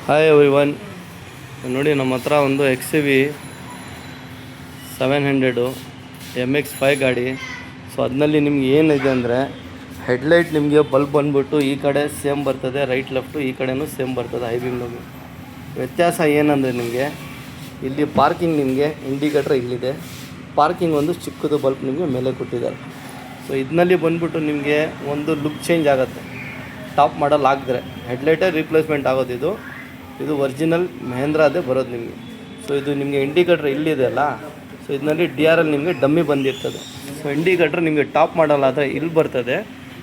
Hi everyone, ನೋಡಿ ನಮ್ಮ ಹತ್ರ ಒಂದು XUV 700 MX-5 ಗಾಡಿ. ಸೊ ಅದರಲ್ಲಿ ನಿಮ್ಗೆ ಏನಿದೆ ಅಂದರೆ ಹೆಡ್ಲೈಟ್ ನಿಮಗೆ ಬಲ್ಬ್ ಬಂದುಬಿಟ್ಟು ಈ ಕಡೆ ಸೇಮ್ ಬರ್ತದೆ, ರೈಟ್ ಲೆಫ್ಟು ಈ ಕಡೆನೂ ಸೇಮ್ ಬರ್ತದೆ. ಹೈ ಬೀಮ್ನಲ್ಲಿ ವ್ಯತ್ಯಾಸ ಏನಂದರೆ ನಿಮಗೆ ಇಲ್ಲಿ ಪಾರ್ಕಿಂಗ್ ನಿಮಗೆ ಇಂಡಿಕೇಟ್ರ್ ಇಲ್ಲಿದೆ, ಪಾರ್ಕಿಂಗ್ ಒಂದು ಚಿಕ್ಕದು ಬಲ್ಬ್ ನಿಮಗೆ ಮೇಲೆ ಕೊಟ್ಟಿದ್ದಾರೆ. ಸೊ ಇದರಲ್ಲಿ ಬಂದುಬಿಟ್ಟು ನಿಮಗೆ ಒಂದು ಲುಕ್ ಚೇಂಜ್ ಆಗುತ್ತೆ. ಟಾಪ್ ಮಾಡಲ್ ಹಾಕಿದ್ರೆ ಹೆಡ್ಲೈಟೇ ರೀಪ್ಲೇಸ್ಮೆಂಟ್ ಆಗೋದು. ಇದು ಒರಿಜಿನಲ್ ಮಹೇಂದ್ರದೇ ಬರೋದು ನಿಮಗೆ. ಸೊ ಇದು ನಿಮಗೆ ಇಂಡಿಕೇಟ್ರ್ ಇಲ್ಲಿದೆ ಅಲ್ಲ, ಸೊ ಇದರಲ್ಲಿ DRL ನಿಮಗೆ ಡಮ್ಮಿ ಬಂದಿರ್ತದೆ. ಸೊ ಇಂಡಿಕೇಟ್ರ್ ನಿಮಗೆ ಟಾಪ್ ಮಾಡಲ್ ಆದರೆ ಇಲ್ಲಿ ಬರ್ತದೆ.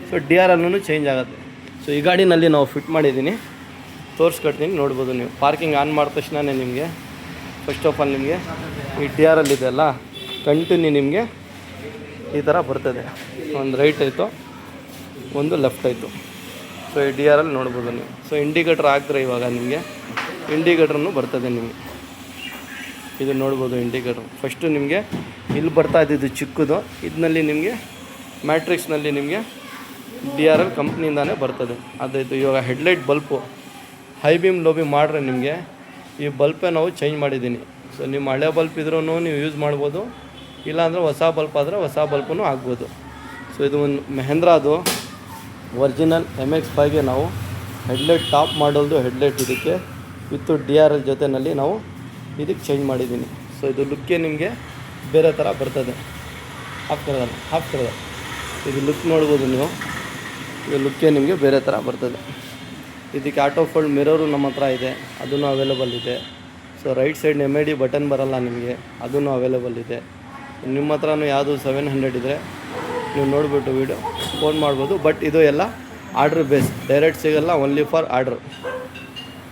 ಸೊ DRLನೂ ಚೇಂಜ್ ಆಗುತ್ತೆ. ಸೊ ಈ ಗಾಡಿನಲ್ಲಿ ನಾವು ಫಿಟ್ ಮಾಡಿದ್ದೀನಿ, ತೋರಿಸ್ಕೊಡ್ತೀನಿ, ನೋಡ್ಬೋದು ನೀವು. ಪಾರ್ಕಿಂಗ್ ಆನ್ ಮಾಡಿದ ತಕ್ಷಣ ನಿಮಗೆ ಫಸ್ಟ್ ಆಫ್ ಆಲ್ ನಿಮಗೆ ಈ DRL ಇದೆ ಅಲ್ಲ, ಕಂಟಿನ್ಯೂ ನಿಮಗೆ ಈ ಥರ ಬರ್ತದೆ. ಒಂದು ರೈಟ್ ಆಯಿತು, ಒಂದು ಲೆಫ್ಟ್ ಆಯಿತು. ಸೊ ಈ DRL ನೋಡ್ಬೋದು ನೀವು. ಸೊ ಇಂಡಿಕೇಟ್ರ್ ಹಾಕಿದ್ರೆ ಇವಾಗ ನಿಮಗೆ ಇಂಡಿಕೇಟ್ರನ್ನು ಬರ್ತದೆ ನಿಮಗೆ. ಇದು ನೋಡ್ಬೋದು ಇಂಡಿಕೇಟ್ರ್. ಫಸ್ಟು ನಿಮಗೆ ಇಲ್ಲಿ ಬರ್ತಾ ಇದ್ದಿದ್ದು ಚಿಕ್ಕದು, ಇದರಲ್ಲಿ ನಿಮಗೆ ಮ್ಯಾಟ್ರಿಕ್ಸ್ನಲ್ಲಿ ನಿಮಗೆ DRL ಕಂಪ್ನಿಯಿಂದಾನೇ ಬರ್ತದೆ. ಅದಾಯಿತು. ಇವಾಗ headlight bulb high beam low beam ಮಾಡಿದ್ರೆ ನಿಮಗೆ ಈ ಬಲ್ಪೇ ನಾವು ಚೇಂಜ್ ಮಾಡಿದ್ದೀನಿ. ಸೊ ನಿಮ್ಮ ಹಳೆ ಬಲ್ಪ್ ಇದ್ರೂ ನೀವು ಯೂಸ್ ಮಾಡ್ಬೋದು, ಇಲ್ಲಾಂದರೆ ಹೊಸ ಬಲ್ಪ್ ಆದರೆ ಹೊಸ ಬಲ್ಪೂ ಆಗ್ಬೋದು. ಸೊ ಇದು ಒಂದು ಮಹೇಂದ್ರದು ಒರಿಜಿನಲ್ MX-5ಗೆ ನಾವು ಹೆಡ್ಲೈಟ್ ಟಾಪ್ ಮಾಡಲ್ದು ಹೆಡ್ಲೈಟ್ ಇದಕ್ಕೆ ವಿತ್ತು DRL ಜೊತೆಯಲ್ಲಿ ನಾವು ಇದಕ್ಕೆ ಚೇಂಜ್ ಮಾಡಿದ್ದೀನಿ. ಸೊ ಇದು ಲುಕ್ಕೆ ನಿಮಗೆ ಬೇರೆ ಥರ ಬರ್ತದೆ. ಹಾಕ್ತಿರೋದು ಇದು ಲುಕ್ ನೋಡ್ಬೋದು ನೀವು. ಇದು ಲುಕ್ಕೆ ನಿಮಗೆ ಬೇರೆ ಥರ ಬರ್ತದೆ. ಇದಕ್ಕೆ ಆಟೋ ಫೋಲ್ಡ್ ಮಿರರು ನಮ್ಮ ಹತ್ರ ಇದೆ, ಅದೂ ಅವೈಲೇಬಲ್ ಇದೆ. So right side MID button ಬರೋಲ್ಲ ನಿಮಗೆ, ಅದೂ ಅವೈಲೇಬಲ್ ಇದೆ. ನಿಮ್ಮ ಹತ್ರನೂ ಯಾವುದು 700 ಇದ್ದರೆ ನೀವು ನೋಡಿಬಿಟ್ಟು ಫೋನ್ ಮಾಡ್ಬೋದು. ಬಟ್ ಇದು ಎಲ್ಲ ಆರ್ಡ್ರ್ ಬೇಸ್, ಡೈರೆಕ್ಟ್ ಸಿಗೋಲ್ಲ, ಓನ್ಲಿ ಫಾರ್ ಆರ್ಡ್ರ್.